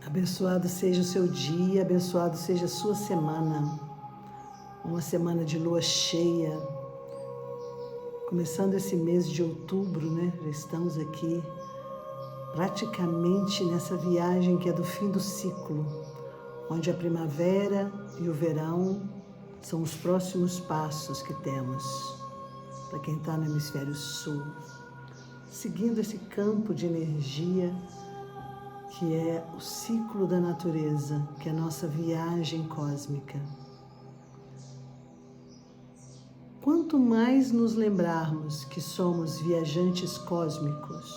Abençoado seja o seu dia, abençoado seja a sua semana. Uma semana de lua cheia. Começando esse mês de outubro, né? Já estamos aqui praticamente nessa viagem que é do fim do ciclo, onde a primavera e o verão são os próximos passos que temos para quem está no hemisfério sul, seguindo esse campo de energia que é o ciclo da natureza, que é a nossa viagem cósmica. Quanto mais nos lembrarmos que somos viajantes cósmicos,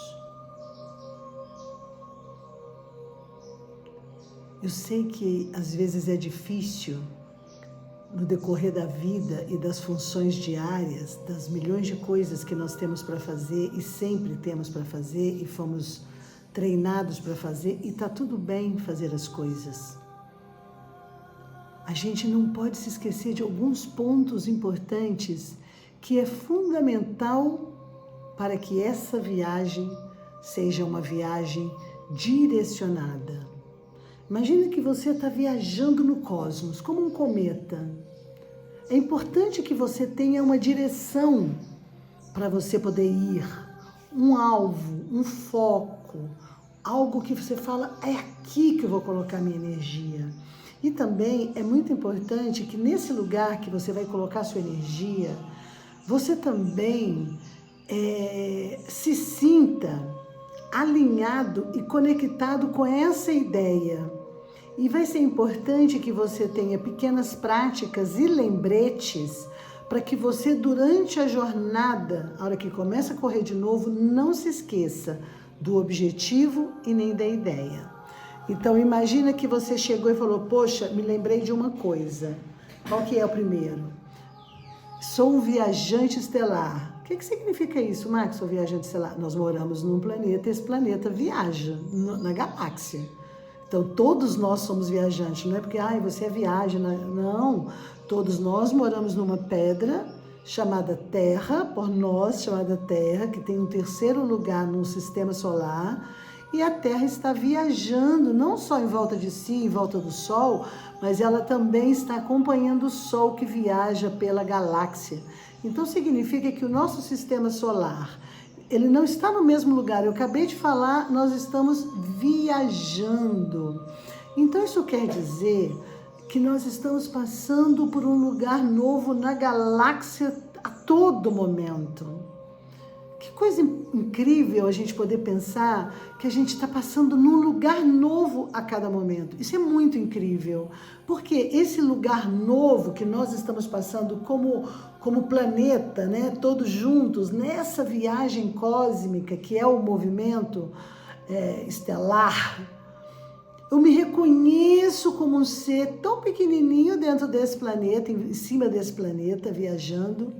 eu sei que às vezes é difícil, no decorrer da vida e das funções diárias, das milhões de coisas que nós temos para fazer e sempre temos para fazer e fomos treinados para fazer, e está tudo bem fazer as coisas. A gente não pode se esquecer de alguns pontos importantes que é fundamental para que essa viagem seja uma viagem direcionada. Imagina que você está viajando no cosmos, como um cometa. É importante que você tenha uma direção para você poder ir, um alvo, um foco, algo que você fala, é aqui que eu vou colocar minha energia. E também é muito importante que nesse lugar que você vai colocar sua energia, você também se sinta alinhado e conectado com essa ideia. E vai ser importante que você tenha pequenas práticas e lembretes para que você, durante a jornada, a hora que começa a correr de novo, não se esqueça do objetivo e nem da ideia. Então, imagina que você chegou e falou, poxa, me lembrei de uma coisa. Qual que é o primeiro? Sou um viajante estelar. O que significa isso, Max, sou viajante estelar? Nós moramos num planeta e esse planeta viaja na galáxia. Então, todos nós somos viajantes, não é porque você viaja, não. Todos nós moramos numa pedra chamada Terra, por nós chamada Terra, que tem um terceiro lugar no sistema solar, e a Terra está viajando, não só em volta de si, em volta do Sol, mas ela também está acompanhando o Sol que viaja pela galáxia. Então, significa que o nosso sistema solar, ele não está no mesmo lugar. Eu acabei de falar, nós estamos viajando. Então, isso quer dizer que nós estamos passando por um lugar novo na galáxia a todo momento. Que coisa incrível a gente poder pensar que a gente está passando num lugar novo a cada momento. Isso é muito incrível, porque esse lugar novo que nós estamos passando como planeta, né, todos juntos, nessa viagem cósmica que é o movimento estelar, eu me reconheço como um ser tão pequenininho dentro desse planeta, em cima desse planeta, viajando.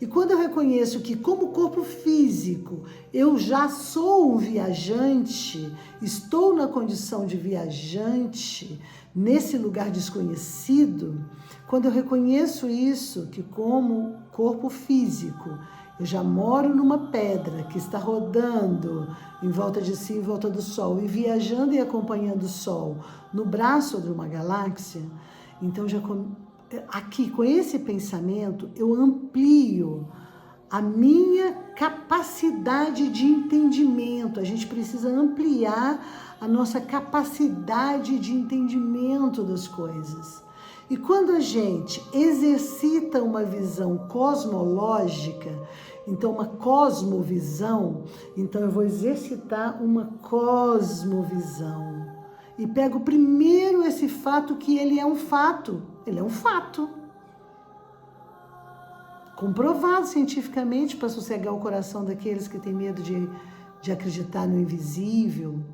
E quando eu reconheço que, como corpo físico, eu já sou um viajante, estou na condição de viajante, nesse lugar desconhecido, quando eu reconheço isso, que como corpo físico, eu já moro numa pedra que está rodando em volta de si, em volta do Sol, e viajando e acompanhando o Sol no braço de uma galáxia, então aqui, com esse pensamento, eu amplio a minha capacidade de entendimento. A gente precisa ampliar a nossa capacidade de entendimento das coisas. E quando a gente exercita uma visão cosmológica, então uma cosmovisão, então eu vou exercitar uma cosmovisão. E pego primeiro esse fato que ele é um fato. Ele é um fato. Comprovado cientificamente para sossegar o coração daqueles que têm medo de acreditar no invisível.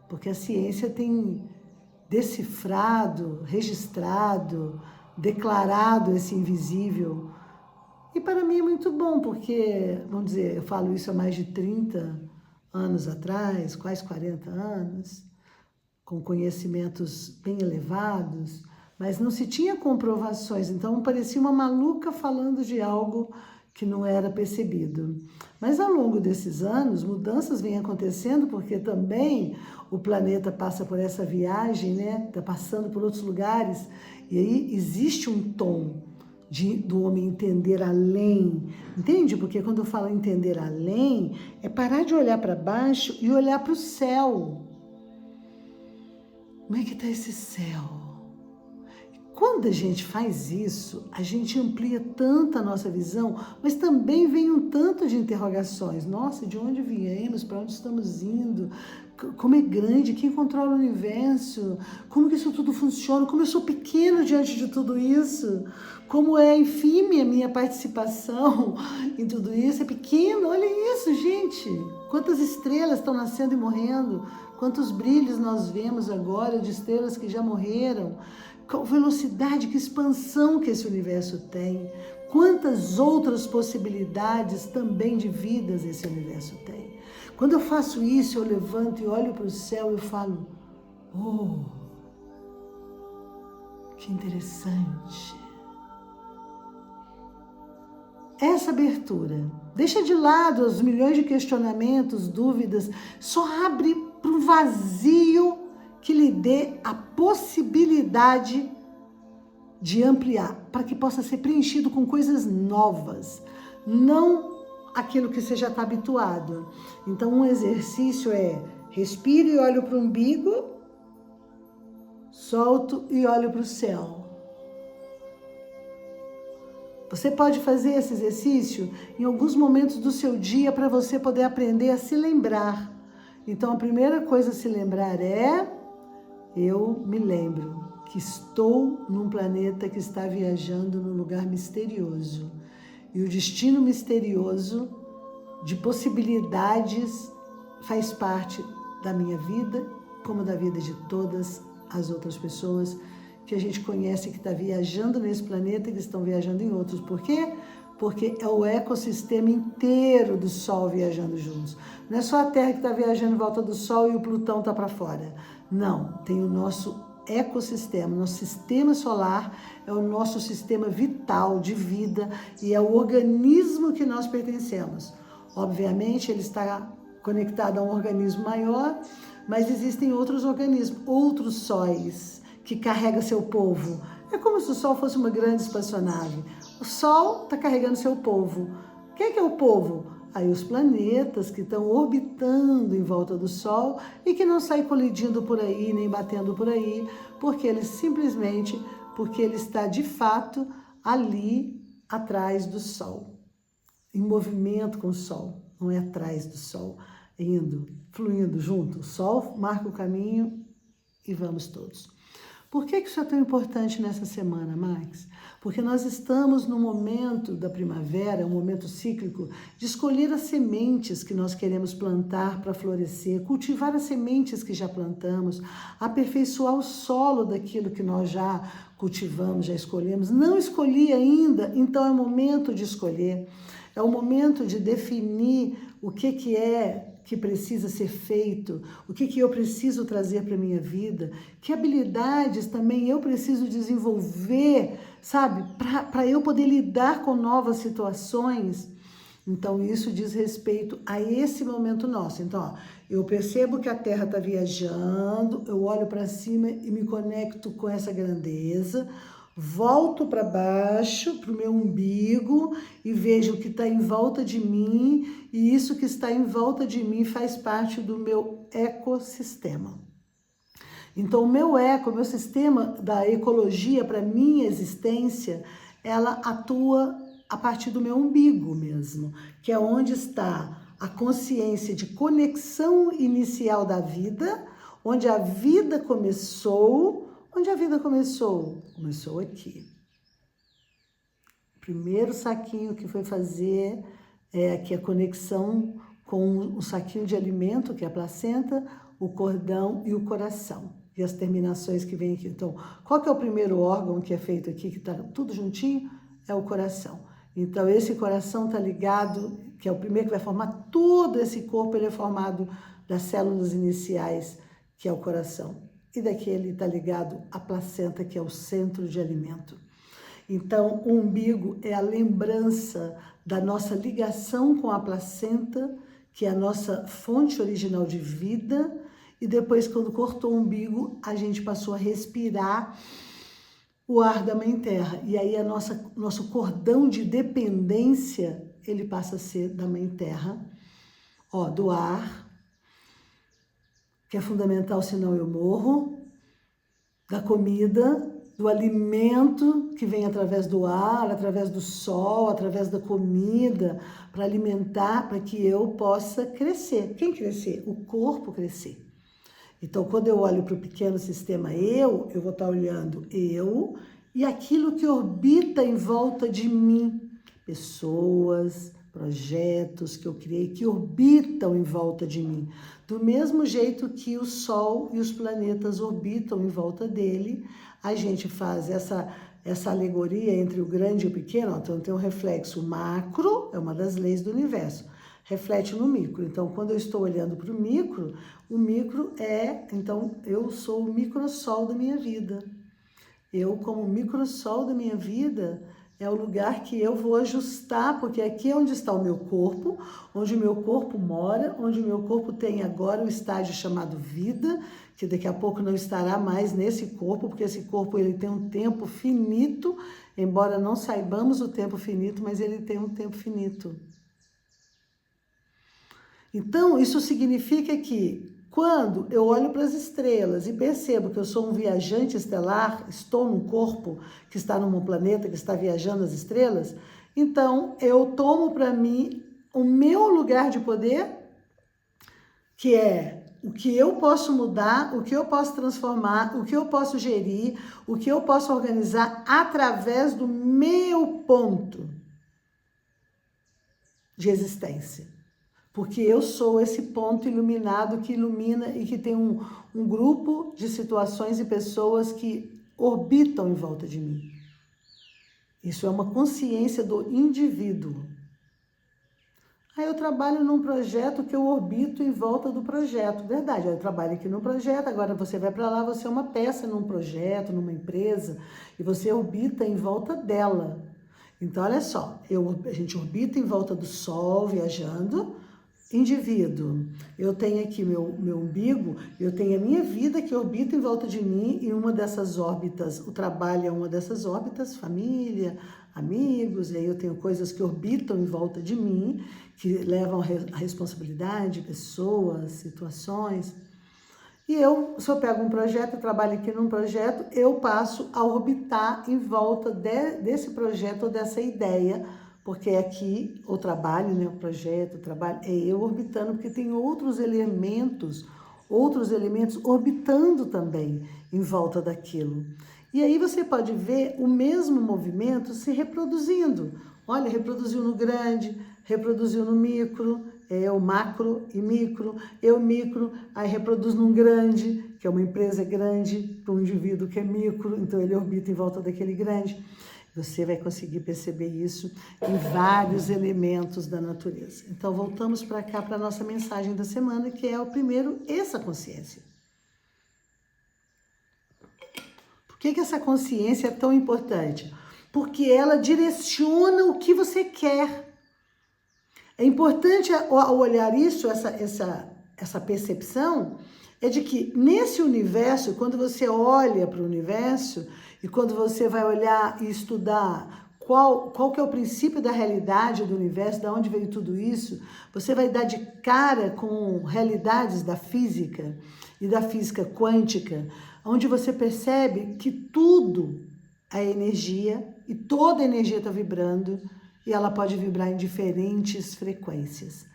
Porque a ciência tem decifrado, registrado, declarado esse invisível. E para mim é muito bom, porque, vamos dizer, eu falo isso há mais de 30 anos atrás, quase 40 anos, com conhecimentos bem elevados, mas não se tinha comprovações, então parecia uma maluca falando de algo que não era percebido. Mas ao longo desses anos, mudanças vêm acontecendo, porque também o planeta passa por essa viagem, né? Está passando por outros lugares, e aí existe um tom do homem entender além, entende? Porque quando eu falo entender além, é parar de olhar para baixo e olhar para o céu. Como é que está esse céu? Quando a gente faz isso, a gente amplia tanto a nossa visão, mas também vem um tanto de interrogações. Nossa, de onde viemos? Para onde estamos indo? Como é grande? Quem controla o universo? Como que isso tudo funciona? Como eu sou pequeno diante de tudo isso? Como é infime a minha participação em tudo isso? É pequeno? Olha isso, gente! Quantas estrelas estão nascendo e morrendo? Quantos brilhos nós vemos agora de estrelas que já morreram? Qual velocidade, que expansão que esse universo tem, quantas outras possibilidades também de vidas esse universo tem. Quando eu faço isso, eu levanto e olho para o céu e eu falo, oh, que interessante. Essa abertura, deixa de lado os milhões de questionamentos, dúvidas, só abre para um vazio que lhe dê a possibilidade de ampliar, para que possa ser preenchido com coisas novas, não aquilo que você já está habituado. Então, um exercício é respiro e olho para o umbigo, solto e olho para o céu. Você pode fazer esse exercício em alguns momentos do seu dia para você poder aprender a se lembrar. Então, a primeira coisa a se lembrar é: eu me lembro que estou num planeta que está viajando num lugar misterioso. E o destino misterioso de possibilidades faz parte da minha vida, como da vida de todas as outras pessoas que a gente conhece que está viajando nesse planeta e que estão viajando em outros. Por quê? Porque é o ecossistema inteiro do Sol viajando juntos. Não é só a Terra que está viajando em volta do Sol e o Plutão está para fora. Não, tem o nosso ecossistema, nosso sistema solar é o nosso sistema vital de vida e é o organismo que nós pertencemos. Obviamente, ele está conectado a um organismo maior, mas existem outros organismos, outros sóis que carregam seu povo. É como se o Sol fosse uma grande espaçonave. O Sol está carregando seu povo. Quem que é o povo? Aí os planetas que estão orbitando em volta do Sol e que não saem colidindo por aí, nem batendo por aí, porque ele está de fato ali atrás do Sol, em movimento com o Sol, não é atrás do Sol, indo, fluindo junto. O Sol marca o caminho e vamos todos. Por que isso é tão importante nessa semana, Max? Porque nós estamos no momento da primavera, um momento cíclico, de escolher as sementes que nós queremos plantar para florescer, cultivar as sementes que já plantamos, aperfeiçoar o solo daquilo que nós já cultivamos, já escolhemos. Não escolhi ainda, então é o momento de escolher. É o momento de definir o que é que precisa ser feito, o que eu preciso trazer para a minha vida, que habilidades também eu preciso desenvolver, sabe, para eu poder lidar com novas situações. Então, isso diz respeito a esse momento nosso. Então, ó, eu percebo que a Terra está viajando, eu olho para cima e me conecto com essa grandeza, volto para baixo, para o meu umbigo e vejo o que está em volta de mim, e isso que está em volta de mim faz parte do meu ecossistema. Então, o meu sistema da ecologia para minha existência, ela atua a partir do meu umbigo mesmo, que é onde está a consciência de conexão inicial da vida, onde a vida começou. Onde a vida começou? Começou aqui. O primeiro saquinho que foi fazer aqui a conexão com o saquinho de alimento, que é a placenta, o cordão e o coração. E as terminações que vêm aqui. Então, qual que é o primeiro órgão que é feito aqui, que está tudo juntinho? É o coração. Então, esse coração está ligado, que é o primeiro que vai formar todo esse corpo, ele é formado das células iniciais, que é o coração. E daqui ele está ligado à placenta, que é o centro de alimento. Então, o umbigo é a lembrança da nossa ligação com a placenta, que é a nossa fonte original de vida, e depois, quando cortou o umbigo, a gente passou a respirar o ar da Mãe Terra. E aí nosso cordão de dependência, ele passa a ser da Mãe Terra, do ar, que é fundamental, senão eu morro, da comida, do alimento que vem através do ar, através do sol, através da comida, para alimentar, para que eu possa crescer. Quem crescer? O corpo crescer. Então, quando eu olho para o pequeno sistema eu vou estar olhando eu e aquilo que orbita em volta de mim. Pessoas, projetos que eu criei, que orbitam em volta de mim. Do mesmo jeito que o Sol e os planetas orbitam em volta dele, a gente faz essa alegoria entre o grande e o pequeno. Então, tem um reflexo macro, é uma das leis do universo. Reflete no micro. Então, quando eu estou olhando para o micro então, eu sou o microsol da minha vida. Eu, como microsol da minha vida, é o lugar que eu vou ajustar, porque aqui é onde está o meu corpo, onde o meu corpo mora, onde o meu corpo tem agora um estágio chamado vida, que daqui a pouco não estará mais nesse corpo, porque esse corpo ele tem um tempo finito, embora não saibamos o tempo finito, mas ele tem um tempo finito. Então, isso significa que quando eu olho para as estrelas e percebo que eu sou um viajante estelar, estou num corpo que está num planeta que está viajando as estrelas, então eu tomo para mim o meu lugar de poder, que é o que eu posso mudar, o que eu posso transformar, o que eu posso gerir, o que eu posso organizar através do meu ponto de existência. Porque eu sou esse ponto iluminado que ilumina e que tem um grupo de situações e pessoas que orbitam em volta de mim. Isso é uma consciência do indivíduo. Aí eu trabalho num projeto que eu orbito em volta do projeto. Verdade, eu trabalho aqui num projeto, agora você vai para lá, você é uma peça num projeto, numa empresa, e você orbita em volta dela. Então, olha só, a gente orbita em volta do Sol, viajando. Indivíduo, eu tenho aqui meu umbigo, eu tenho a minha vida que orbita em volta de mim, e uma dessas órbitas, o trabalho é uma dessas órbitas, família, amigos, e aí eu tenho coisas que orbitam em volta de mim, que levam a responsabilidade, pessoas, situações. E se eu pego um projeto, eu trabalho aqui num projeto, eu passo a orbitar em volta desse projeto ou dessa ideia, porque aqui o trabalho, o projeto, o trabalho, é eu orbitando, porque tem outros elementos orbitando também em volta daquilo. E aí você pode ver o mesmo movimento se reproduzindo. Olha, reproduziu no grande, reproduziu no micro, o macro e micro, micro, aí reproduz num grande, que é uma empresa grande, para um indivíduo que é micro, então ele orbita em volta daquele grande. Você vai conseguir perceber isso em vários elementos da natureza. Então, voltamos para cá, para a nossa mensagem da semana, que é o primeiro, essa consciência. Por que essa consciência é tão importante? Porque ela direciona o que você quer. É importante, ao olhar isso, essa percepção, é de que nesse universo, quando você olha para o universo, e quando você vai olhar e estudar qual que é o princípio da realidade do universo, de onde veio tudo isso, você vai dar de cara com realidades da física e da física quântica, onde você percebe que tudo é energia e toda energia está vibrando e ela pode vibrar em diferentes frequências.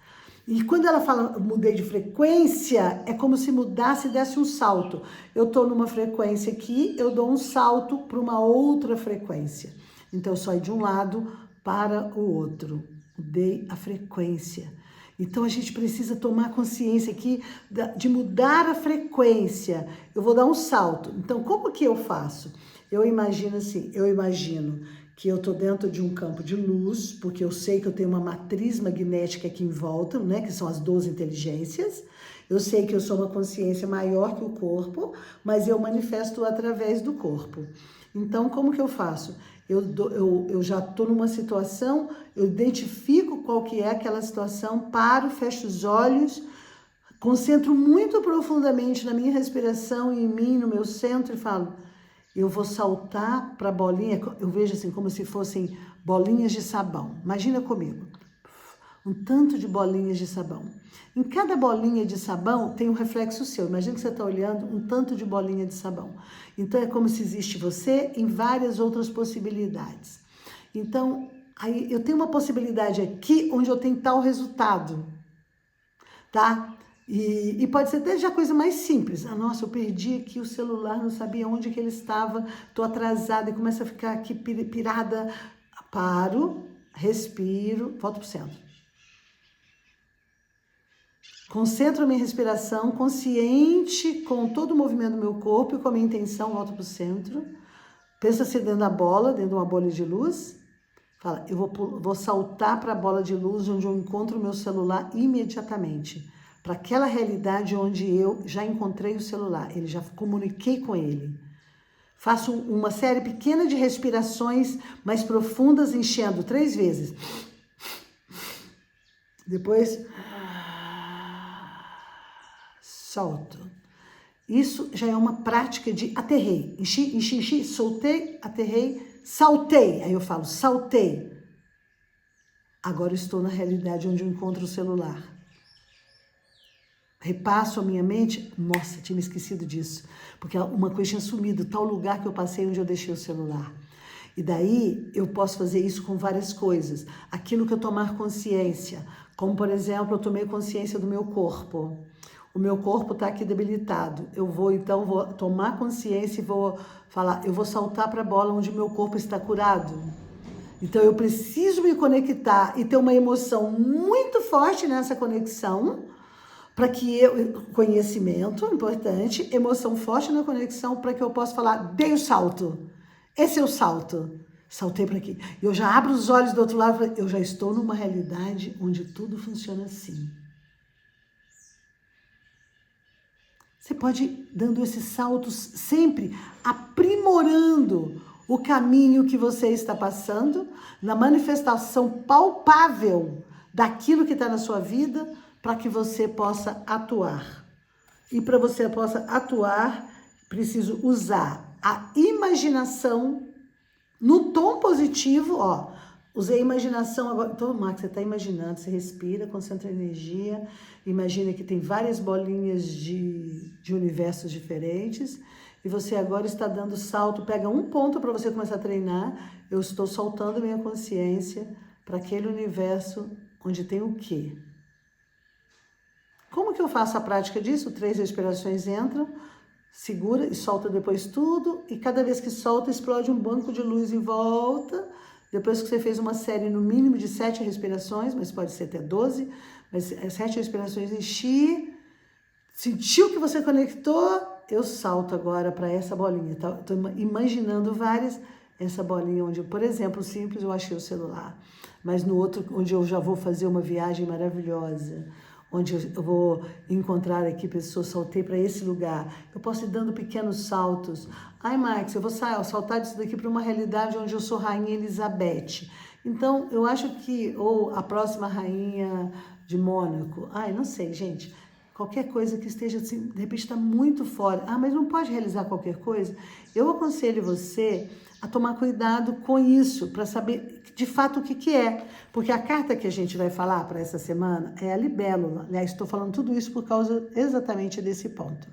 E quando ela fala mudei de frequência, é como se mudasse e desse um salto. Eu estou numa frequência aqui, eu dou um salto para uma outra frequência. Então, eu saio de um lado para o outro. Mudei a frequência. Então, a gente precisa tomar consciência aqui de mudar a frequência. Eu vou dar um salto. Então, como que eu faço? Eu imagino que eu estou dentro de um campo de luz, porque eu sei que eu tenho uma matriz magnética aqui em volta, que são as 12 inteligências. Eu sei que eu sou uma consciência maior que o corpo, mas eu manifesto através do corpo. Então, como que eu faço? Eu já estou numa situação, eu identifico qual que é aquela situação, paro, fecho os olhos, concentro muito profundamente na minha respiração e em mim, no meu centro e falo, eu vou saltar para a bolinha, eu vejo assim como se fossem bolinhas de sabão. Imagina comigo, um tanto de bolinhas de sabão. Em cada bolinha de sabão tem um reflexo seu. Imagina que você está olhando um tanto de bolinha de sabão. Então é como se existe você em várias outras possibilidades. Então, aí eu tenho uma possibilidade aqui onde eu tenho tal resultado, tá? E pode ser desde a coisa mais simples. Ah, nossa, eu perdi aqui o celular, não sabia onde que ele estava, tô atrasada e começo a ficar aqui pirada. Paro, respiro, volto pro centro. Concentro a minha respiração, consciente com todo o movimento do meu corpo e com a minha intenção, volto pro centro. Pensa assim dentro da bola, dentro de uma bolha de luz. Fala, eu vou saltar para a bola de luz onde eu encontro o meu celular imediatamente. Para aquela realidade onde eu já encontrei o celular, ele já comuniquei com ele. Faço uma série pequena de respirações mais profundas, enchendo 3 vezes. Depois, solto. Isso já é uma prática de aterrei. Enchi, soltei, aterrei, saltei. Aí eu falo, saltei. Agora eu estou na realidade onde eu encontro o celular. Repasso a minha mente, nossa, tinha me esquecido disso, porque uma coisa tinha sumido, tal lugar que eu passei onde eu deixei o celular. E daí eu posso fazer isso com várias coisas. Aquilo que eu tomar consciência, como por exemplo, eu tomei consciência do meu corpo. O meu corpo está aqui debilitado. Eu vou tomar consciência e vou falar, eu vou saltar para a bola onde o meu corpo está curado. Então eu preciso me conectar e ter uma emoção muito forte nessa conexão, para que conhecimento importante, emoção forte na conexão, para que eu possa falar, dei o salto. Esse é o salto. Saltei para aqui. Eu já abro os olhos do outro lado, eu já estou numa realidade onde tudo funciona assim. Você pode ir dando esses saltos sempre, aprimorando o caminho que você está passando, na manifestação palpável daquilo que está na sua vida, para que você possa atuar. E para você possa atuar, preciso usar a imaginação no tom positivo, ó. Usei a imaginação agora. Então, Max, você está imaginando, você respira, concentra a energia, imagina que tem várias bolinhas de universos diferentes, e você agora está dando salto, pega um ponto para você começar a treinar, eu estou soltando minha consciência para aquele universo onde tem o quê? Como que eu faço a prática disso? 3 respirações entram, segura e solta depois tudo, e cada vez que solta, explode um banco de luz em volta. Depois que você fez uma série no mínimo de 7 respirações, mas pode ser até 12, mas 7 respirações, enchi, sentiu que você conectou, eu salto agora para essa bolinha. Estou imaginando várias, essa bolinha onde, por exemplo, simples, eu achei o celular, mas no outro, onde eu já vou fazer uma viagem maravilhosa, onde eu vou encontrar aqui pessoas, saltei para esse lugar. Eu posso ir dando pequenos saltos. Ai, Max, eu vou saltar disso daqui para uma realidade onde eu sou Rainha Elizabeth. Então, eu acho que, ou a próxima Rainha de Mônaco. Ai, não sei, gente. Qualquer coisa que esteja, assim, de repente está muito fora. Ah, mas não pode realizar qualquer coisa? Eu aconselho você a tomar cuidado com isso, para saber de fato o que é. Porque a carta que a gente vai falar para essa semana é a libélula. Aliás, estou falando tudo isso por causa exatamente desse ponto,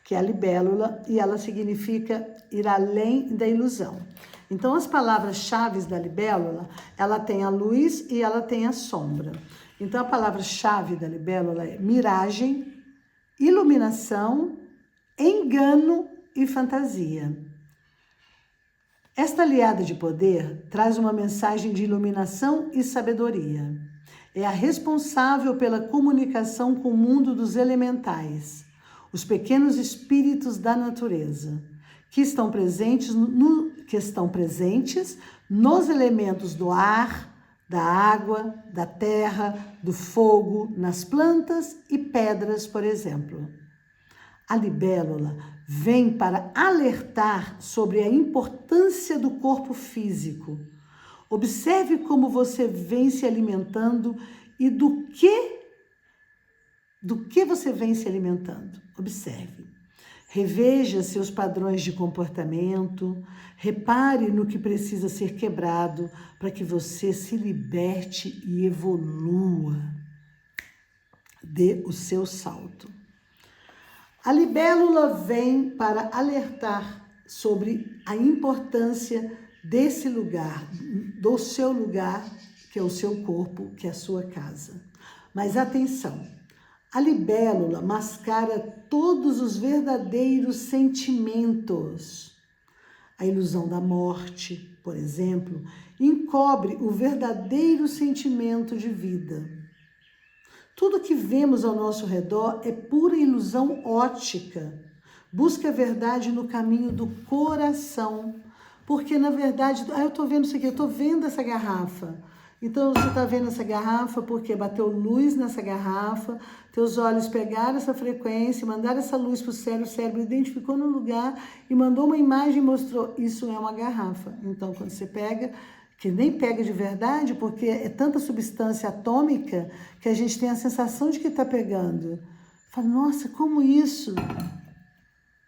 que é a libélula, e ela significa ir além da ilusão. Então, as palavras-chave da libélula, ela tem a luz e ela tem a sombra. Então, a palavra-chave da libélula é miragem, iluminação, engano e fantasia. Esta aliada de poder traz uma mensagem de iluminação e sabedoria. É a responsável pela comunicação com o mundo dos elementais, os pequenos espíritos da natureza, que estão presentes nos elementos do ar, da água, da terra, do fogo, nas plantas e pedras, por exemplo. A libélula vem para alertar sobre a importância do corpo físico. Observe como você vem se alimentando e do que você vem se alimentando. Observe. Reveja seus padrões de comportamento, repare no que precisa ser quebrado para que você se liberte e evolua. Dê o seu salto. A libélula vem para alertar sobre a importância desse lugar, do seu lugar, que é o seu corpo, que é a sua casa. Mas atenção, a libélula mascara todos os verdadeiros sentimentos. A ilusão da morte, por exemplo, encobre o verdadeiro sentimento de vida. Tudo que vemos ao nosso redor é pura ilusão óptica. Busque a verdade no caminho do coração. Porque, na verdade, eu estou vendo isso aqui, eu estou vendo essa garrafa. Então, você está vendo essa garrafa porque bateu luz nessa garrafa, teus olhos pegaram essa frequência, mandaram essa luz para o cérebro identificou no lugar e mandou uma imagem e mostrou, isso é uma garrafa. Então, quando você pega, que nem pega de verdade, porque é tanta substância atômica que a gente tem a sensação de que está pegando. Fala, nossa, como isso?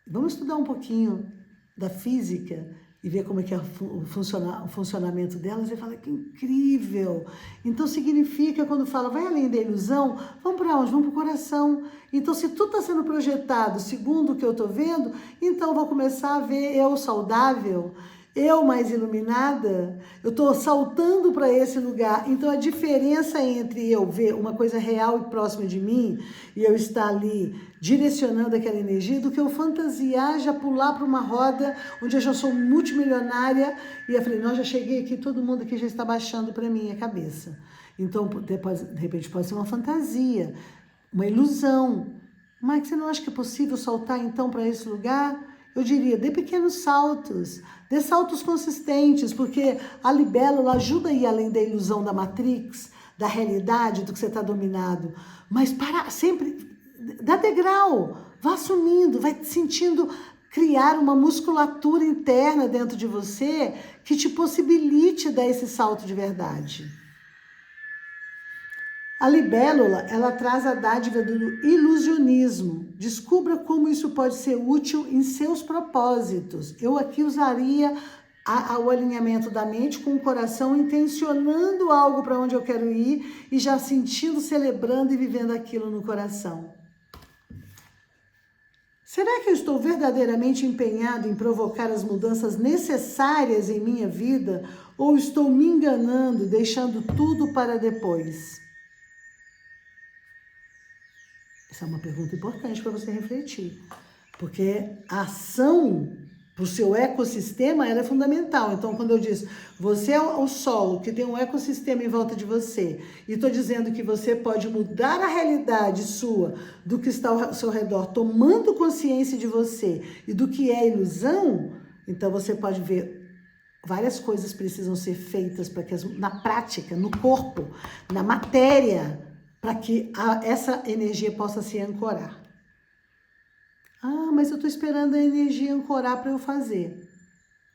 Vamos estudar um pouquinho da física e ver como é que é o funcionamento delas, e fala que incrível. Então significa, quando fala, vai além da ilusão, vamos para onde? Vamos para o coração. Então, se tudo está sendo projetado segundo o que eu estou vendo, então eu vou começar a ver eu saudável, eu mais iluminada, eu estou saltando para esse lugar. Então, a diferença entre eu ver uma coisa real e próxima de mim, e eu estar ali direcionando aquela energia, do que eu fantasiar, já pular para uma roda onde eu já sou multimilionária, e eu falei, não, já cheguei aqui, todo mundo aqui já está baixando para mim a cabeça. Então, de repente, pode ser uma fantasia, uma ilusão. Mas você não acha que é possível saltar, então, para esse lugar? Eu diria, dê pequenos saltos, dê saltos consistentes, porque a libélula ajuda a ir além da ilusão da Matrix, da realidade, do que você está dominado. Mas para sempre, dá degrau, vá assumindo, vai sentindo criar uma musculatura interna dentro de você que te possibilite dar esse salto de verdade. A libélula, ela traz a dádiva do ilusionismo. Descubra como isso pode ser útil em seus propósitos. Eu aqui usaria o alinhamento da mente com o coração, intencionando algo para onde eu quero ir e já sentindo, celebrando e vivendo aquilo no coração. Será que eu estou verdadeiramente empenhado em provocar as mudanças necessárias em minha vida ou estou me enganando, deixando tudo para depois? Essa é uma pergunta importante para você refletir, porque a ação para o seu ecossistema ela é fundamental. Então, quando eu disse, você é o solo que tem um ecossistema em volta de você, e estou dizendo que você pode mudar a realidade sua, do que está ao seu redor, tomando consciência de você e do que é ilusão, então você pode ver várias coisas precisam ser feitas para que na prática, no corpo, na matéria, para que essa energia possa se ancorar. Ah, mas eu estou esperando a energia ancorar para eu fazer.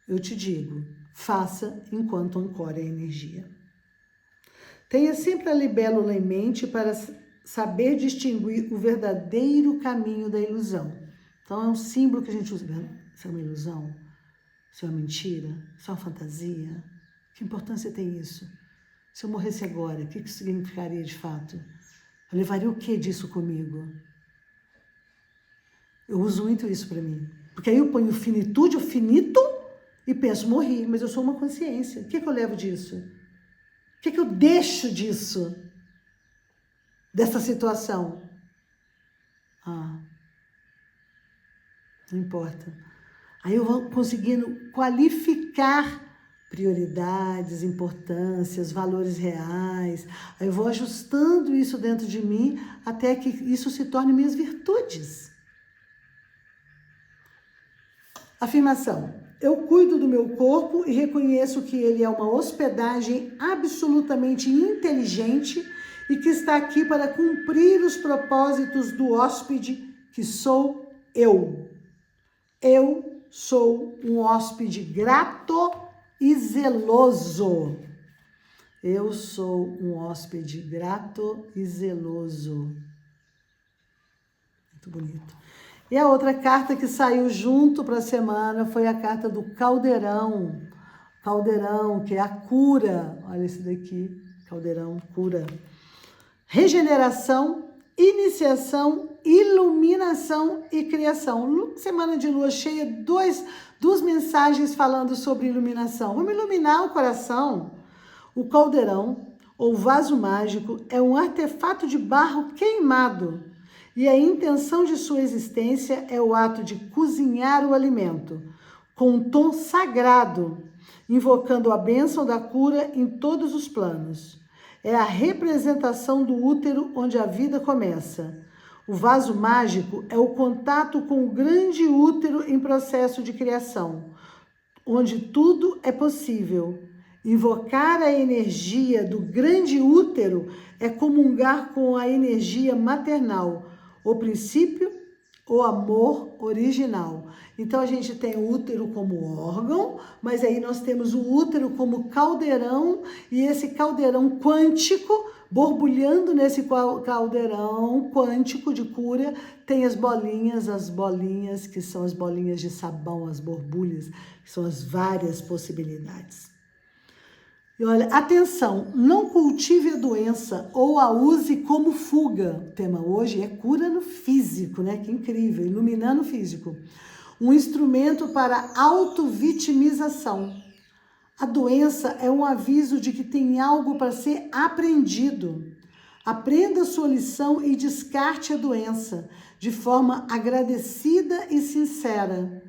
Eu te digo, faça enquanto ancora a energia. Tenha sempre a libélula em mente para saber distinguir o verdadeiro caminho da ilusão. Então, é um símbolo que a gente usa. Isso é uma ilusão? Isso é uma mentira? Isso é uma fantasia? Que importância tem isso? Se eu morresse agora, o que isso significaria de fato? Eu levaria o que disso comigo? Eu uso muito isso para mim. Porque aí eu ponho finitude, o finito, e penso, morri, mas eu sou uma consciência. O que eu levo disso? O que eu deixo disso? Dessa situação? Ah, não importa. Aí eu vou conseguindo qualificar prioridades, importâncias, valores reais. Aí eu vou ajustando isso dentro de mim até que isso se torne minhas virtudes. Afirmação. Eu cuido do meu corpo e reconheço que ele é uma hospedagem absolutamente inteligente e que está aqui para cumprir os propósitos do hóspede que sou eu. Eu sou um hóspede grato e zeloso. Eu sou um hóspede grato e zeloso. Muito bonito. E a outra carta que saiu junto para a semana foi a carta do Caldeirão. Caldeirão, que é a cura. Olha esse daqui, Caldeirão, cura. Regeneração, iniciação, iluminação e criação. Semana de lua cheia, duas mensagens falando sobre iluminação. Vamos iluminar o coração. O caldeirão, ou vaso mágico, é um artefato de barro queimado e a intenção de sua existência é o ato de cozinhar o alimento, com um tom sagrado, invocando a bênção da cura em todos os planos. É a representação do útero onde a vida começa. O vaso mágico é o contato com o grande útero em processo de criação, onde tudo é possível. Invocar a energia do grande útero é comungar com a energia maternal, o princípio, o amor original. Então a gente tem o útero como órgão, mas aí nós temos o útero como caldeirão, e esse caldeirão quântico, borbulhando nesse caldeirão quântico de cura, tem as bolinhas que são as bolinhas de sabão, as borbulhas, que são as várias possibilidades. E olha, atenção, não cultive a doença ou a use como fuga. O tema hoje é cura no físico, né? Que incrível, iluminando o físico. Um instrumento para autovitimização. A doença é um aviso de que tem algo para ser aprendido. Aprenda a sua lição e descarte a doença de forma agradecida e sincera.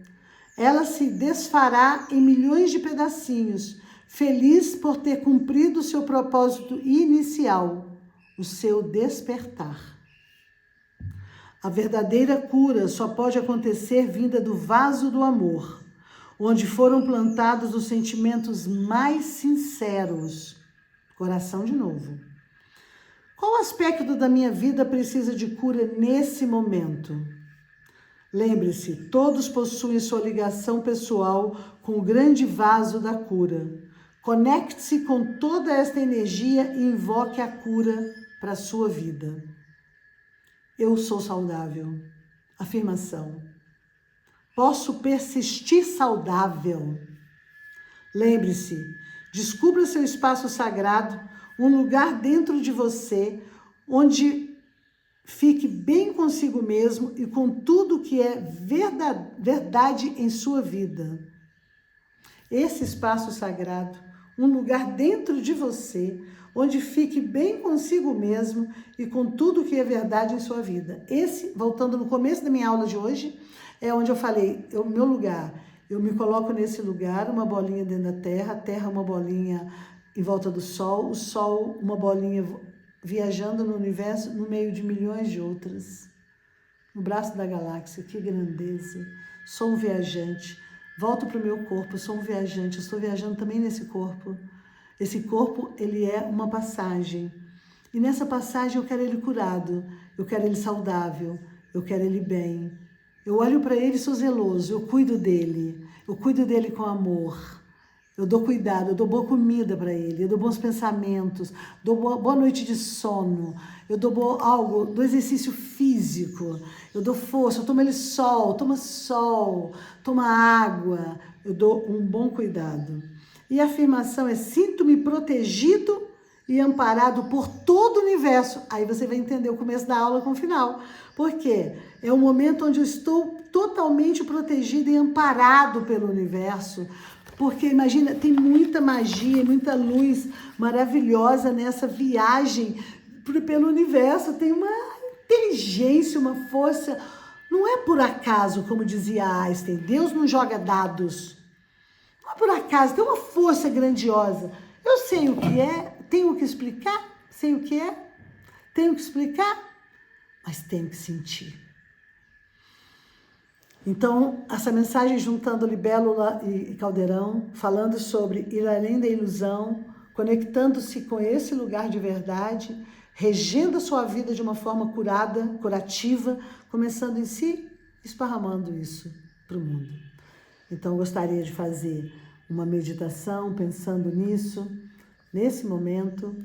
Ela se desfará em milhões de pedacinhos, feliz por ter cumprido o seu propósito inicial, o seu despertar. A verdadeira cura só pode acontecer vinda do vaso do amor, onde foram plantados os sentimentos mais sinceros. Coração de novo. Qual aspecto da minha vida precisa de cura nesse momento? Lembre-se, todos possuem sua ligação pessoal com o grande vaso da cura. Conecte-se com toda esta energia e invoque a cura para a sua vida. Eu sou saudável. Afirmação. Posso persistir saudável. Lembre-se, descubra seu espaço sagrado, um lugar dentro de você, onde fique bem consigo mesmo e com tudo que é verdade em sua vida. Esse espaço sagrado, um lugar dentro de você, onde fique bem consigo mesmo e com tudo que é verdade em sua vida. Esse, voltando no começo da minha aula de hoje, é onde eu falei, o meu lugar. Eu me coloco nesse lugar, uma bolinha dentro da Terra, a Terra uma bolinha em volta do Sol, o Sol uma bolinha viajando no universo, no meio de milhões de outras. No braço da galáxia, que grandeza. Sou um viajante. Volto para o meu corpo, sou um viajante, estou viajando também nesse corpo. Esse corpo, ele é uma passagem. E nessa passagem eu quero ele curado, eu quero ele saudável, eu quero ele bem. Eu olho para ele e sou zeloso, eu cuido dele com amor. Eu dou cuidado, eu dou boa comida para ele, eu dou bons pensamentos, dou boa noite de sono, eu dou do exercício físico, eu dou força, eu tomo ele sol, toma água, eu dou um bom cuidado. E a afirmação é: sinto-me protegido e amparado por todo o universo. Aí você vai entender o começo da aula com o final. Por quê? É um momento onde eu estou totalmente protegido e amparado pelo universo. Porque imagina, tem muita magia, muita luz maravilhosa nessa viagem pelo universo. Tem uma inteligência, uma força. Não é por acaso, como dizia Einstein, Deus não joga dados. Não é por acaso, tem uma força grandiosa. Eu sei o que é, tenho que explicar, sei o que é, tenho que explicar, mas tenho que sentir. Então, essa mensagem juntando libélula e caldeirão, falando sobre ir além da ilusão, conectando-se com esse lugar de verdade, regendo a sua vida de uma forma curativa, começando em si esparramando isso para o mundo. Então, eu gostaria de fazer uma meditação pensando nisso, nesse momento,